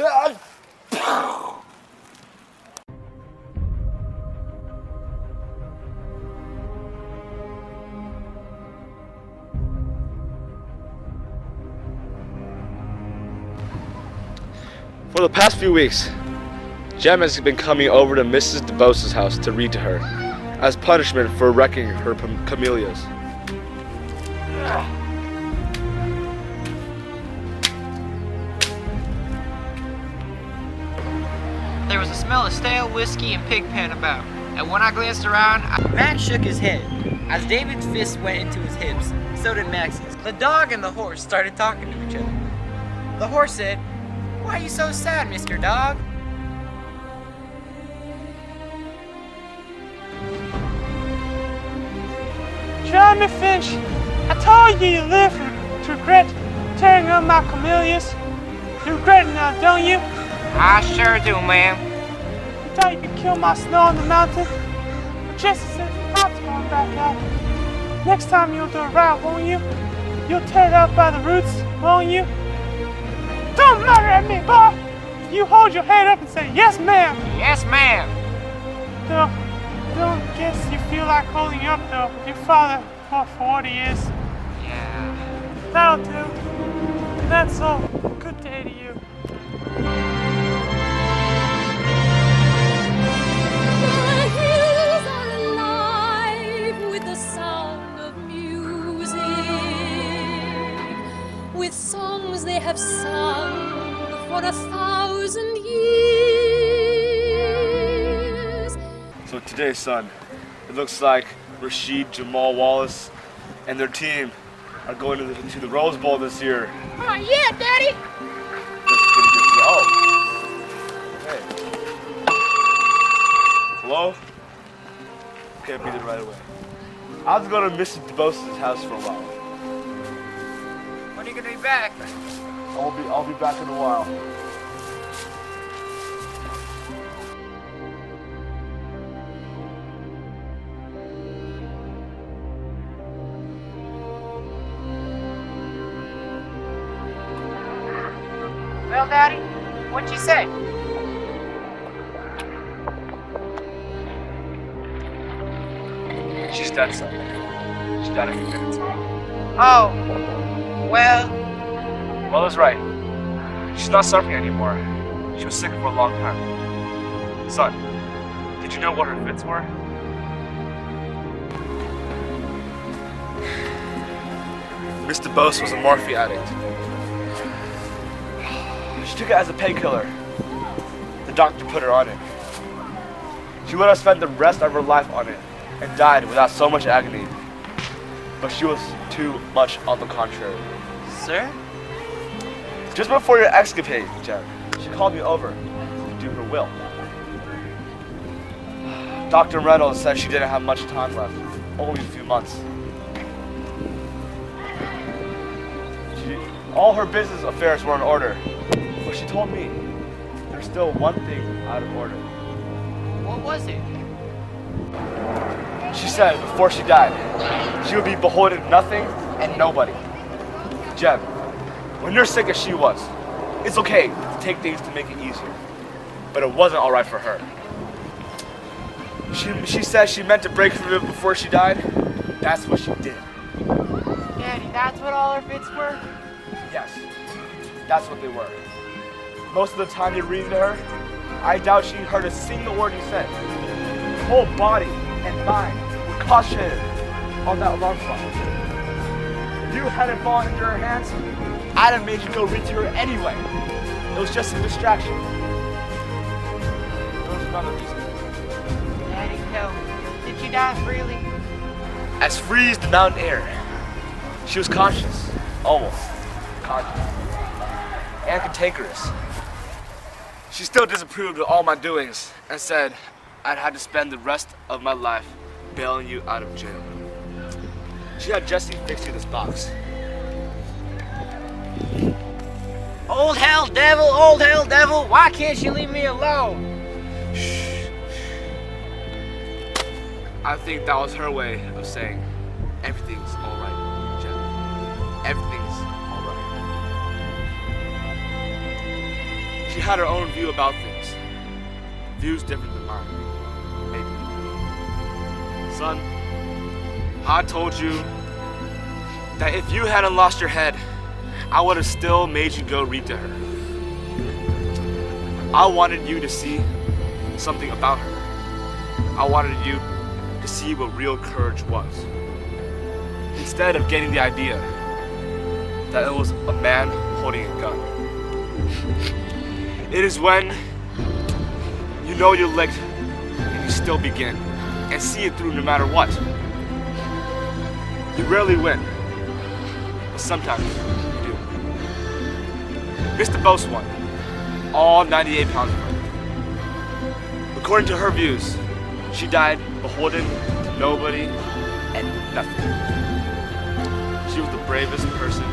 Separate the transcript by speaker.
Speaker 1: For the past few weeks, Jem has been coming over to Mrs. DeBose's house to read to her, as punishment for wrecking her camellias.
Speaker 2: There was a smell of stale whiskey and pig pen about, and when I glanced around, Max shook his head. As David's fist went into his hips, so did Max's. The dog and the horse started talking to each other. The horse said, "Why are you so sad, Mr. Dog?"
Speaker 3: Jeremy Finch, I told you you live to regret tearing up my camellias. You regret it now, don't you?
Speaker 2: I sure do, ma'am.
Speaker 3: You thought you could kill my snow on the mountain? But Jesse said I'm going back out. Next time you'll do it right, won't you? You'll tear it up by the roots, won't you? Don't murder at me, boy! You hold your head up and say, yes, ma'am.
Speaker 2: Yes, ma'am.
Speaker 3: Don't guess you feel like holding up, though. Your father, for what he is.
Speaker 2: Yeah.
Speaker 3: That'll do. That's all. Good day to you.
Speaker 4: The hills are alive with the sound of music, with songs they have sung for 1,000 years.
Speaker 1: So today, son, it looks like Rashid, Jamal Wallace, and their team are going to the Rose Bowl this year.
Speaker 4: Oh, yeah, Daddy!
Speaker 1: Oh. Hey. Hello? Okay, I'll be there right away. I'll have to go to Mrs. DeBose's house for a while.
Speaker 2: When are you gonna be back?
Speaker 1: I'll be back in a while.
Speaker 2: Well, Daddy, what'd you say?
Speaker 1: She's dead, son. She died a few minutes ago.
Speaker 2: Oh, well,
Speaker 1: Well is right. She's not suffering anymore. She was sick for a long time. Son, did you know what her fits were? Mr. Bose was a morphine addict. She took it as a painkiller. The doctor put her on it. She would have spent the rest of her life on it and died without so much agony. But she was too much on the contrary.
Speaker 2: sir?
Speaker 1: Just before your escapade, Jen, she called me over to do her will. Dr. Reynolds said she didn't have much time left, only a few months. All her business affairs were in order, but she told me there's still one thing out of order.
Speaker 2: What was it?
Speaker 1: She said before she died, she would be beholden to nothing and nobody. Jen, when you're sick as she was, it's okay to take things to make it easier, but it wasn't all right for her. She said she meant to break from it before she died. That's what she did.
Speaker 2: Daddy, that's what all her fits were?
Speaker 1: Yes, that's what they were. Most of the time you read to her, I doubt she heard a single word you said. Her whole body and mind were concentrated on that alarm clock. If you hadn't fallen into her hands, I'd have made you go read to her anyway. It was just a distraction. There was another reason.
Speaker 2: Daddy, tell me, did she die freely?
Speaker 1: As free as the mountain air. She was conscious, almost conscious, and cantankerous. She still disapproved of all my doings and said I'd had to spend the rest of my life bailing you out of jail. She had Jesse fix you this box.
Speaker 2: Old hell devil, why can't you leave me alone?
Speaker 1: Shh. I think that was her way of saying everything's all right, Jen. Everything's all right. She had her own view about things. Views different than mine. Maybe. Son, I told you that if you hadn't lost your head, I would have still made you go read to her. I wanted you to see something about her. I wanted you to see what real courage was. Instead of getting the idea that it was a man holding a gun. It is when you know you're licked and you still begin and see it through no matter what. You rarely win, but sometimes you do. Mr. Bose won, all 98 pounds of her. According to her views, she died beholden to nobody and nothing. She was the bravest person